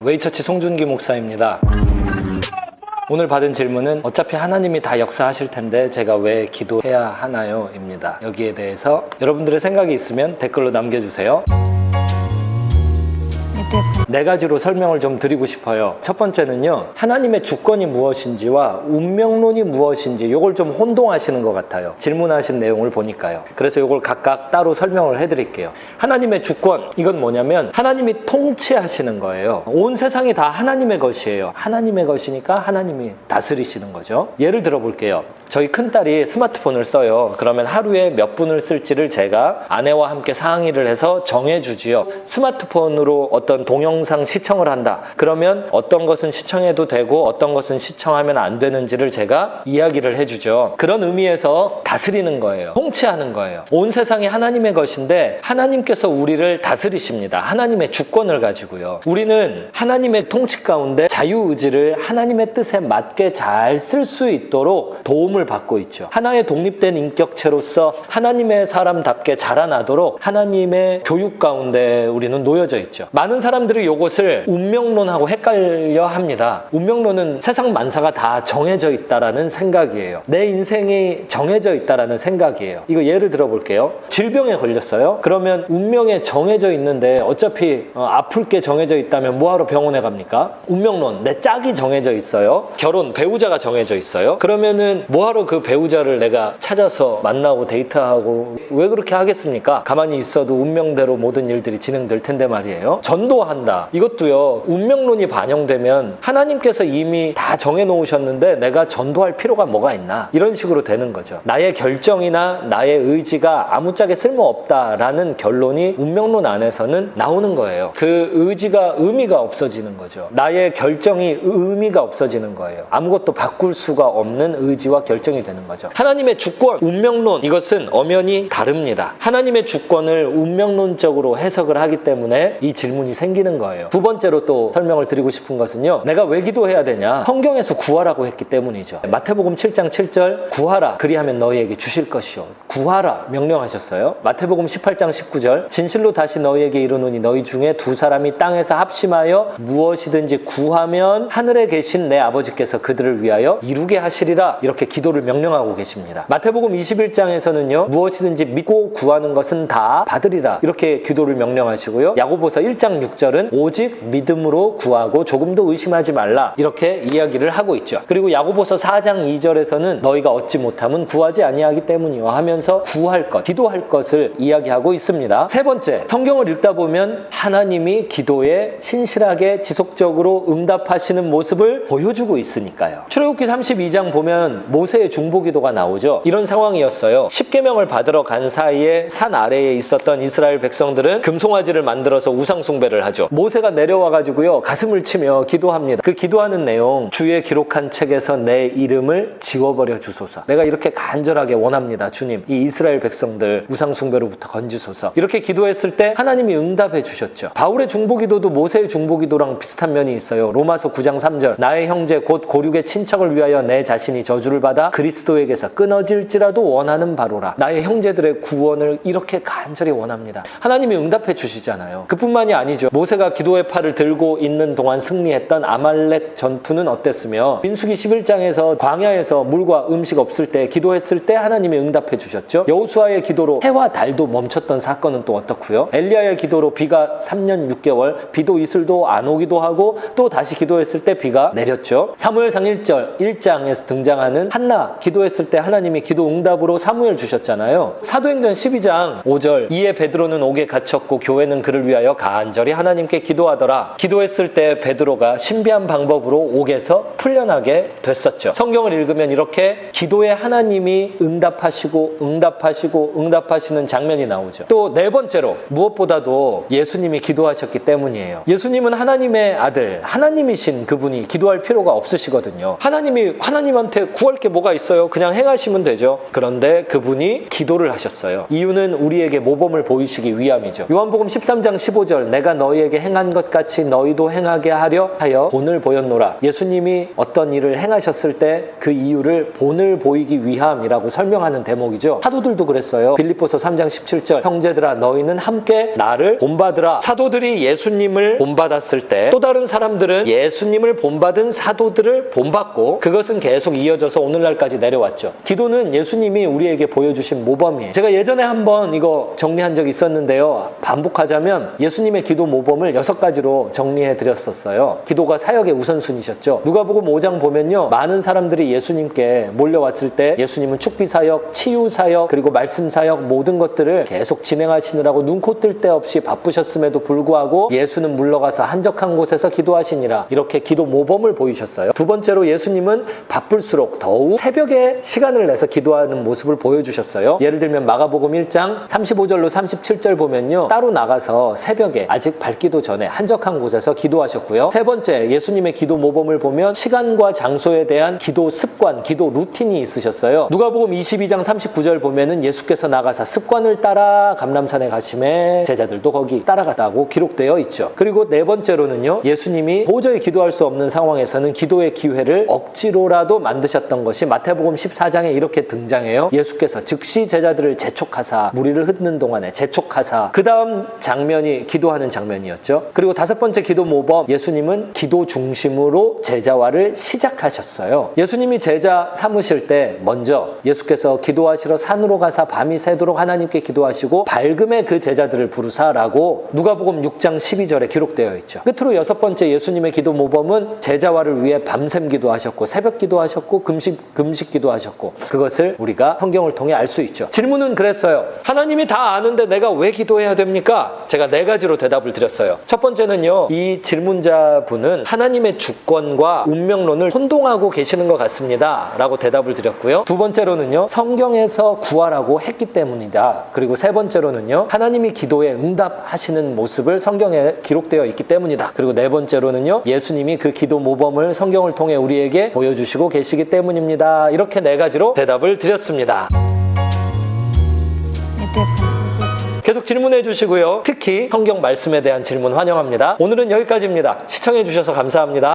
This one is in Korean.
웨이처치 송준기 목사입니다. 오늘 받은 질문은 어차피 하나님이 다 역사하실 텐데 제가 왜 기도해야 하나요? 입니다. 여기에 대해서 여러분들의 생각이 있으면 댓글로 남겨주세요. 네 가지로 설명을 좀 드리고 싶어요. 첫 번째는요, 하나님의 주권이 무엇인지와 운명론이 무엇인지 이걸 좀 혼동하시는 것 같아요. 질문하신 내용을 보니까요. 그래서 이걸 각각 따로 설명을 해드릴게요. 하나님의 주권, 이건 뭐냐면 하나님이 통치하시는 거예요. 온 세상이 다 하나님의 것이에요. 하나님의 것이니까 하나님이 다스리시는 거죠. 예를 들어 볼게요. 저희 큰딸이 스마트폰을 써요. 그러면 하루에 몇 분을 쓸지를 제가 아내와 함께 상의를 해서 정해주지요. 스마트폰으로 어떤 동영상 시청을 한다. 그러면 어떤 것은 시청해도 되고 어떤 것은 시청하면 안 되는지를 제가 이야기를 해주죠. 그런 의미에서 다스리는 거예요. 통치하는 거예요. 온 세상이 하나님의 것인데 하나님께서 우리를 다스리십니다. 하나님의 주권을 가지고요. 우리는 하나님의 통치 가운데 자유의지를 하나님의 뜻에 맞게 잘 쓸 수 있도록 도움을 받고 있죠. 하나의 독립된 인격체로서 하나님의 사람답게 자라나도록 하나님의 교육 가운데 우리는 놓여져 있죠. 많은 사람들이 이것을 운명론하고 헷갈려 합니다. 운명론은 세상 만사가 다 정해져 있다라는 생각이에요. 내 인생이 정해져 있다라는 생각이에요. 이거 예를 들어 볼게요. 질병에 걸렸어요. 그러면 운명에 정해져 있는데 어차피 아플 게 정해져 있다면 뭐하러 병원에 갑니까? 운명론, 내 짝이 정해져 있어요. 결혼, 배우자가 정해져 있어요. 그러면은 뭐하러 그 배우자를 내가 찾아서 만나고 데이트하고 왜 그렇게 하겠습니까? 가만히 있어도 운명대로 모든 일들이 진행될 텐데 말이에요. 전도한다. 이것도요, 운명론이 반영되면 하나님께서 이미 다 정해놓으셨는데 내가 전도할 필요가 뭐가 있나? 이런 식으로 되는 거죠. 나의 결정이나 나의 의지가 아무짝에 쓸모없다라는 결론이 운명론 안에서는 나오는 거예요. 그 의지가 의미가 없어지는 거죠. 나의 결정이 의미가 없어지는 거예요. 아무것도 바꿀 수가 없는 의지와 결정이 되는 거죠. 하나님의 주권, 운명론, 이것은 엄연히 다릅니다. 하나님의 주권을 운명론적으로 해석을 하기 때문에 이 질문이 생기는 거예요. 두 번째로 또 설명을 드리고 싶은 것은요, 내가 왜 기도해야 되냐? 성경에서 구하라고 했기 때문이죠. 마태복음 7장 7절, 구하라 그리하면 너희에게 주실 것이요. 구하라 명령하셨어요. 마태복음 18장 19절, 진실로 다시 너희에게 이르노니 너희 중에 두 사람이 땅에서 합심하여 무엇이든지 구하면 하늘에 계신 내 아버지께서 그들을 위하여 이루게 하시리라. 이렇게 기도를 명령하고 계십니다. 마태복음 21장에서는요, 무엇이든지 믿고 구하는 것은 다 받으리라. 이렇게 기도를 명령하시고요. 야고보서 1장 6절은 오직 믿음으로 구하고 조금도 의심하지 말라. 이렇게 이야기를 하고 있죠. 그리고 야고보서 4장 2절에서는 너희가 얻지 못함은 구하지 아니하기 때문이요 하면서 구할 것, 기도할 것을 이야기하고 있습니다. 세 번째, 성경을 읽다 보면 하나님이 기도에 신실하게 지속적으로 응답하시는 모습을 보여주고 있으니까요. 출애굽기 32장 보면 모세의 중보기도가 나오죠. 이런 상황이었어요. 십계명을 받으러 간 사이에 산 아래에 있었던 이스라엘 백성들은 금송아지를 만들어서 우상 숭배를 하죠. 모세가 내려와가지고요, 가슴을 치며 기도합니다. 그 기도하는 내용, 주의 기록한 책에서 내 이름을 지워버려 주소서. 내가 이렇게 간절하게 원합니다. 주님, 이 이스라엘 백성들 우상 숭배로부터 건지소서. 이렇게 기도했을 때 하나님이 응답해 주셨죠. 바울의 중보기도도 모세의 중보기도랑 비슷한 면이 있어요. 로마서 9장 3절, 나의 형제 곧 고륙의 친척을 위하여 내 자신이 저주를 받아 그리스도에게서 끊어질지라도 원하는 바로라. 나의 형제들의 구원을 이렇게 간절히 원합니다. 하나님이 응답해 주시잖아요. 그뿐만이 아니죠. 모세가 기도의 팔을 들고 있는 동안 승리했던 아말렉 전투는 어땠으며, 민수기 11장에서 광야에서 물과 음식 없을 때 기도했을 때 하나님이 응답해 주셨죠. 여호수아의 기도로 해와 달도 멈췄던 사건은 또 어떻고요. 엘리야의 기도로 비가 3년 6개월 비도 이슬도 안 오기도 하고 또 다시 기도했을 때 비가 내렸죠. 사무엘상 1장에서 등장하는 한나, 기도했을 때 하나님이 기도 응답으로 사무엘 주셨잖아요. 사도행전 12장 5절, 이에 베드로는 옥에 갇혔고 교회는 그를 위하여 간절히 하나님께 기도하더라. 기도했을 때 베드로가 신비한 방법으로 옥에서 풀려나게 됐었죠. 성경을 읽으면 이렇게 기도에 하나님이 응답하시는 장면이 나오죠. 또 네 번째로, 무엇보다도 예수님이 기도하셨기 때문이에요. 예수님은 하나님의 아들, 하나님이신 그분이 기도할 필요가 없으시거든요. 하나님한테 구할 게 뭐가 있어요? 그냥 행하시면 되죠. 그런데 그분이 기도를 하셨어요. 이유는 우리에게 모범을 보이시기 위함이죠. 요한복음 13장 15절, 내가 너희 너희에게 행한 것 같이 너희도 행하게 하려 하여 본을 보였노라. 예수님이 어떤 일을 행하셨을 때 그 이유를 본을 보이기 위함이라고 설명하는 대목이죠. 사도들도 그랬어요. 빌립보서 3장 17절 형제들아 너희는 함께 나를 본받으라. 사도들이 예수님을 본받았을 때 또 다른 사람들은 예수님을 본받은 사도들을 본받고 그것은 계속 이어져서 오늘날까지 내려왔죠. 기도는 예수님이 우리에게 보여주신 모범이에요. 제가 예전에 한번 이거 정리한 적이 있었는데요. 반복하자면 예수님의 기도 모범을 6가지로 정리해 드렸었어요. 기도가 사역의 우선순위셨죠. 누가복음 5장 보면요. 많은 사람들이 예수님께 몰려왔을 때 예수님은 축비사역, 치유사역, 그리고 말씀사역 모든 것들을 계속 진행하시느라고 눈코 뜰 데 없이 바쁘셨음에도 불구하고 예수는 물러가서 한적한 곳에서 기도하시니라. 이렇게 기도 모범을 보이셨어요. 두 번째로 예수님은 바쁠수록 더욱 새벽에 시간을 내서 기도하는 모습을 보여주셨어요. 예를 들면 마가복음 1장 35절로 37절 보면요. 따로 나가서 새벽에 아직 밝기도 전에 한적한 곳에서 기도하셨고요. 세 번째, 예수님의 기도 모범을 보면 시간과 장소에 대한 기도 습관, 기도 루틴이 있으셨어요. 누가복음 22장 39절 보면은 예수께서 나가사 습관을 따라 감람산에 가심에 제자들도 거기 따라갔다고 기록되어 있죠. 그리고 네 번째로는요. 예수님이 도저히 기도할 수 없는 상황에서는 기도의 기회를 억지로라도 만드셨던 것이 마태복음 14장에 이렇게 등장해요. 예수께서 즉시 제자들을 재촉하사 무리를 흩는 동안에 재촉하사 그 다음 장면이 기도하는 장면이었죠. 그리고 다섯 번째 기도 모범, 예수님은 기도 중심으로 제자화를 시작하셨어요. 예수님이 제자 삼으실 때 먼저 예수께서 기도하시러 산으로 가사 밤이 새도록 하나님께 기도하시고 밝음에 그 제자들을 부르사라고 누가복음 6장 12절에 기록되어 있죠. 끝으로 여섯 번째 예수님의 기도 모범은 제자화를 위해 밤샘 기도하셨고 새벽 기도하셨고 금식 기도하셨고 그것을 우리가 성경을 통해 알 수 있죠. 질문은 그랬어요. 하나님이 다 아는데 내가 왜 기도해야 됩니까? 제가 4가지로 대답을 드렸어요. 첫 번째는요. 이 질문자분은 하나님의 주권과 운명론을 혼동하고 계시는 것 같습니다. 라고 대답을 드렸고요. 두 번째로는요. 성경에서 구하라고 했기 때문이다. 그리고 세 번째로는요. 하나님이 기도에 응답하시는 모습을 성경에 기록되어 있기 때문이다. 그리고 네 번째로는요. 예수님이 그 기도 모범을 성경을 통해 우리에게 보여주시고 계시기 때문입니다. 이렇게 4가지로 대답을 드렸습니다. 계속 질문해 주시고요. 특히 성경 말씀에 대한 질문 환영합니다. 오늘은 여기까지입니다. 시청해 주셔서 감사합니다.